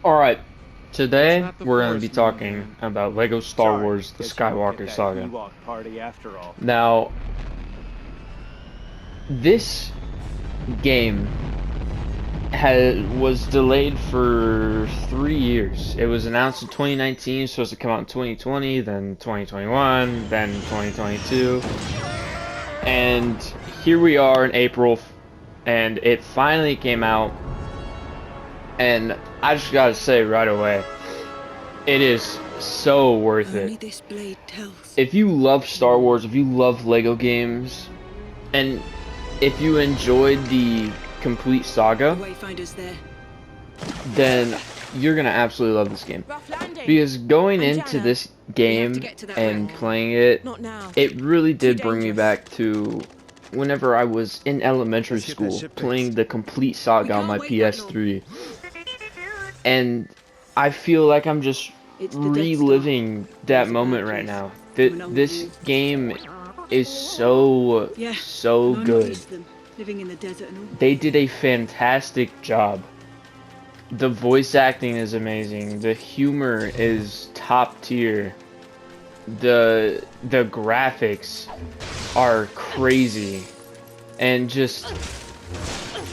Alright, today we're going to be talking about LEGO Star Wars The Skywalker Saga. Now, this game was delayed for 3 years. It was announced in 2019, supposed to come out in 2020, then 2021, then 2022. And here we are in April, and it finally came out. And I just gotta say right away, it is so worth it. If you love Star Wars, if you love LEGO games, and if you enjoyed the complete saga, then you're gonna absolutely love this game. Because going into this game and playing it, it really did bring me back to whenever I was in elementary school, playing the complete saga on my PS3. And I feel like I'm just reliving that moment right now. This game is so good. They did a fantastic job. The voice acting is amazing. The humor is top tier. The graphics are crazy. And just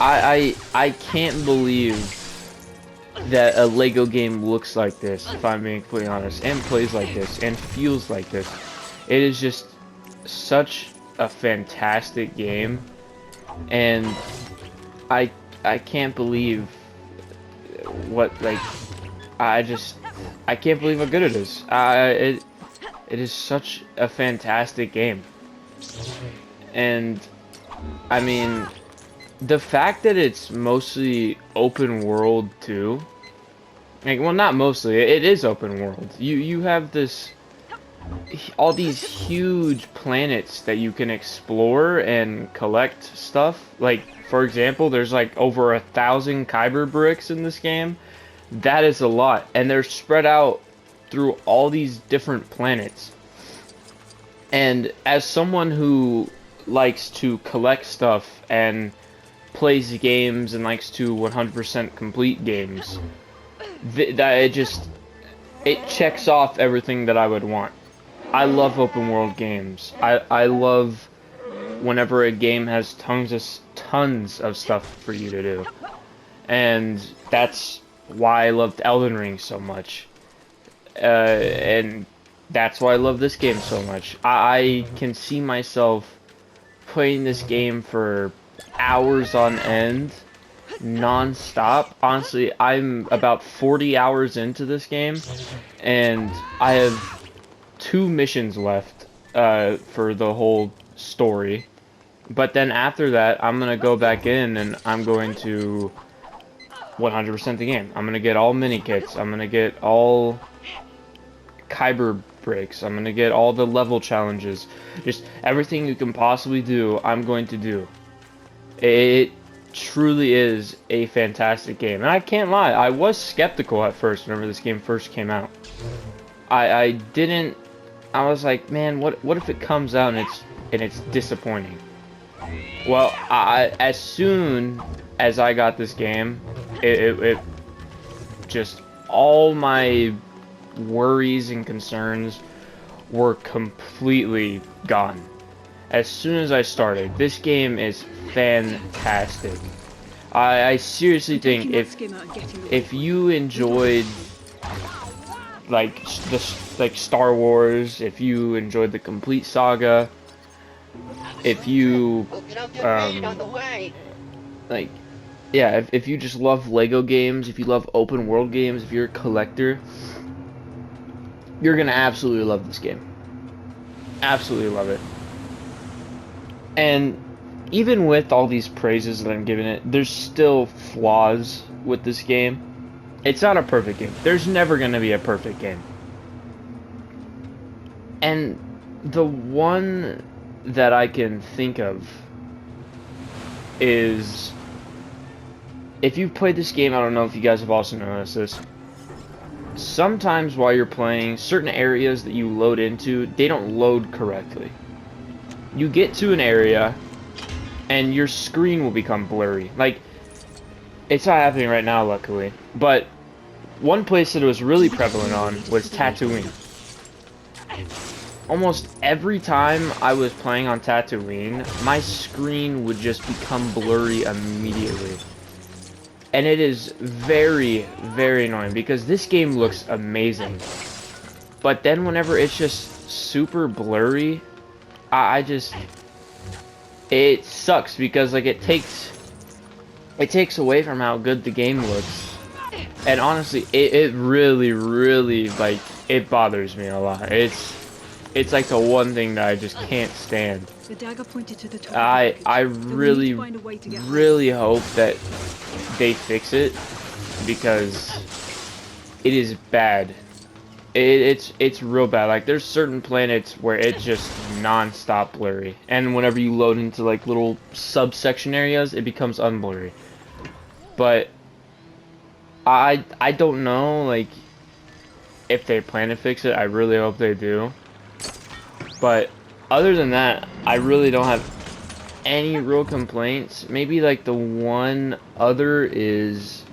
I can't believe that a LEGO game looks like this, if I'm being completely honest, and plays like this, and feels like this. It is just such a fantastic game, and I can't believe what, like, I can't believe how good it is. It is such a fantastic game. And, I mean, the fact that it's mostly open world too, like, well, not mostly, it is open world. You have all these huge planets that you can explore and collect stuff. Like, for example, there's like over 1,000 Kyber bricks in this game. That is a lot, and they're spread out through all these different planets. And as someone who likes to collect stuff and plays games and likes to 100% complete games, it checks off everything that I would want. I love open world games. I love whenever a game has tons of stuff for you to do. And that's why I loved Elden Ring so much. And that's why I love this game so much. I can see myself playing this game for hours on end, non-stop. Honestly, I'm about 40 hours into this game, and I have 2 missions left for the whole story. But then after that, I'm gonna go back in and I'm going to 100% the game. I'm gonna get all mini kits. I'm gonna get all Kyber breaks. I'm gonna get all the level challenges. Just everything you can possibly do, I'm going to do. It truly is a fantastic game. And I can't lie, I was skeptical at first whenever this game first came out. I was like, man, what if it comes out and it's disappointing? Well, as soon as I got this game, it just, all my worries and concerns were completely gone. As soon as I started, this game is fantastic. I seriously think if you enjoyed like Star Wars, if you enjoyed the complete saga, if you like, yeah, if you just love LEGO games, if you love open world games, if you're a collector, you're gonna absolutely love this game. Absolutely love it. And even with all these praises that I'm giving it, there's still flaws with this game. It's not a perfect game. There's never going to be a perfect game. And the one that I can think of is, if you've played this game, I don't know if you guys have also noticed this, sometimes while you're playing, certain areas that you load into, they don't load correctly. You get to an area, and your screen will become blurry. Like, it's not happening right now, luckily. But one place that it was really prevalent on was Tatooine. Almost every time I was playing on Tatooine, my screen would just become blurry immediately. And it is very, very annoying because this game looks amazing. But then whenever it's just super blurry, I just... It sucks because like it takes away from how good the game looks. And honestly, it really, really, like, it bothers me a lot. It's like the one thing that I just can't stand. The dagger pointed to the top. I really, really hope that they fix it because it is bad. It's real bad. Like there's certain planets where it's just non-stop blurry, and whenever you load into like little subsection areas, it becomes unblurry. But I don't know like if they plan to fix it. I really hope they do. But other than that, I really don't have any real complaints. Maybe like the one other is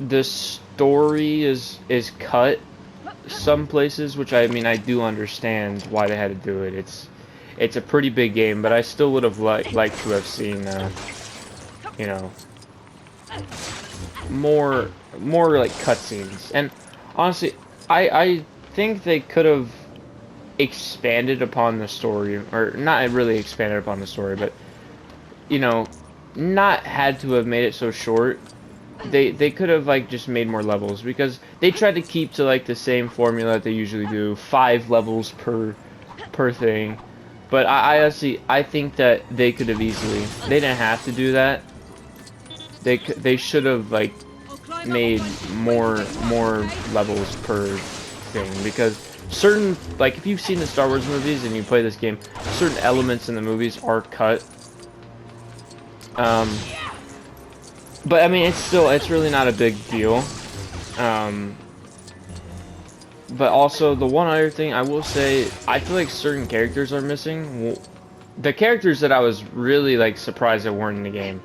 the story is cut some places, which I mean I do understand why they had to do it. It's a pretty big game, but I still would have liked to have seen you know, more like cutscenes. And honestly, I think they could have expanded upon the story, or not really expanded upon the story, but you know, not had to have made it so short. They could have like just made more levels because they tried to keep to like the same formula that they usually do, 5 levels per thing. But I honestly I think that they could have easily, they didn't have to do that. They should have like made more levels per thing, because certain, like if you've seen the Star Wars movies and you play this game, certain elements in the movies are cut. But I mean it's really not a big deal. But also the one other thing I will say, I feel like certain characters are missing. The characters that I was really like surprised that weren't in the game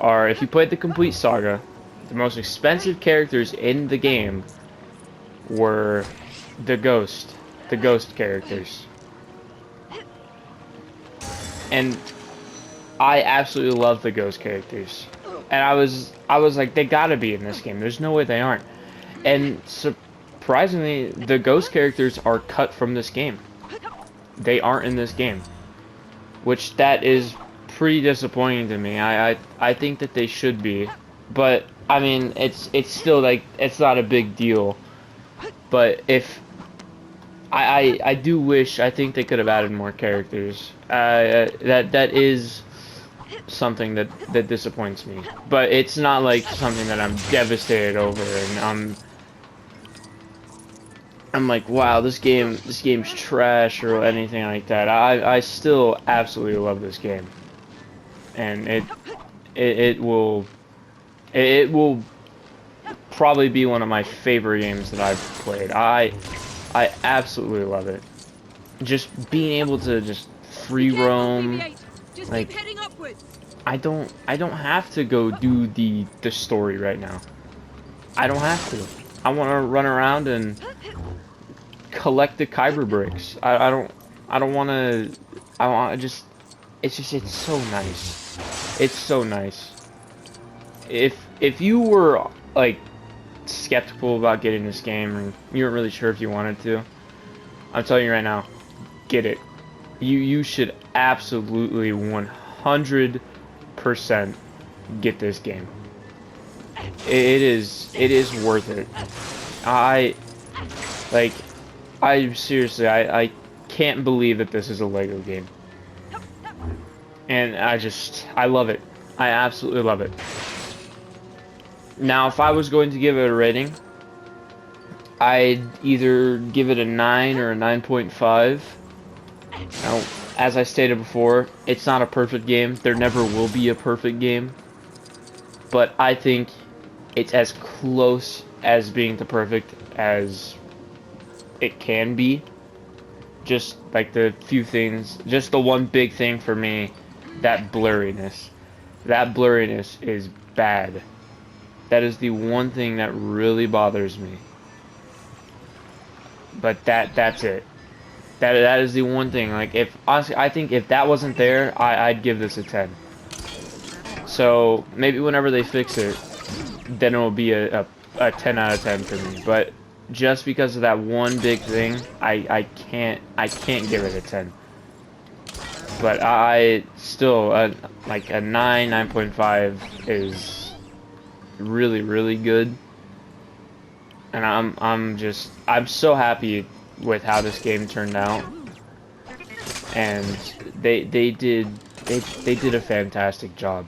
are, if you played the complete saga, the most expensive characters in the game were the ghost characters. And I absolutely love the ghost characters. And I was like, they gotta be in this game. There's no way they aren't. And surprisingly, the ghost characters are cut from this game. They aren't in this game, which that is pretty disappointing to me. I think that they should be, but I mean it's still like it's not a big deal. But if I do wish, I think they could have added more characters. That is something that disappoints me. But it's not like something that I'm devastated over and I'm like, wow, this game's trash or anything like that. I still absolutely love this game. And it will probably be one of my favorite games that I've played. I absolutely love it. Just being able to just free roam, like I don't have to go do the story right now. I don't have to. I want to run around and collect the Kyber bricks. I don't want to. I want just. It's so nice. It's so nice. If you were like skeptical about getting this game and you weren't really sure if you wanted to, I'm telling you right now, get it. You should absolutely 100% get this game. It is worth it. I seriously I can't believe that this is a Lego game. And I love it. I absolutely love it. Now, if I was going to give it a rating, I'd either give it a 9 or a 9.5. Now, as I stated before, it's not a perfect game. There never will be a perfect game. But I think it's as close as being to perfect as it can be. Just like the few things, just the one big thing for me, that blurriness. That blurriness is bad. That is the one thing that really bothers me. But that's it. That is the one thing. Like, if honestly, I think if that wasn't there, I'd give this a 10. So maybe whenever they fix it, then it will be a 10 out of 10 for me. But just because of that one big thing, I can't give it a 10. But I still like a 9, 9.5 is really, really good. And I'm so happy with how this game turned out. And they did a fantastic job.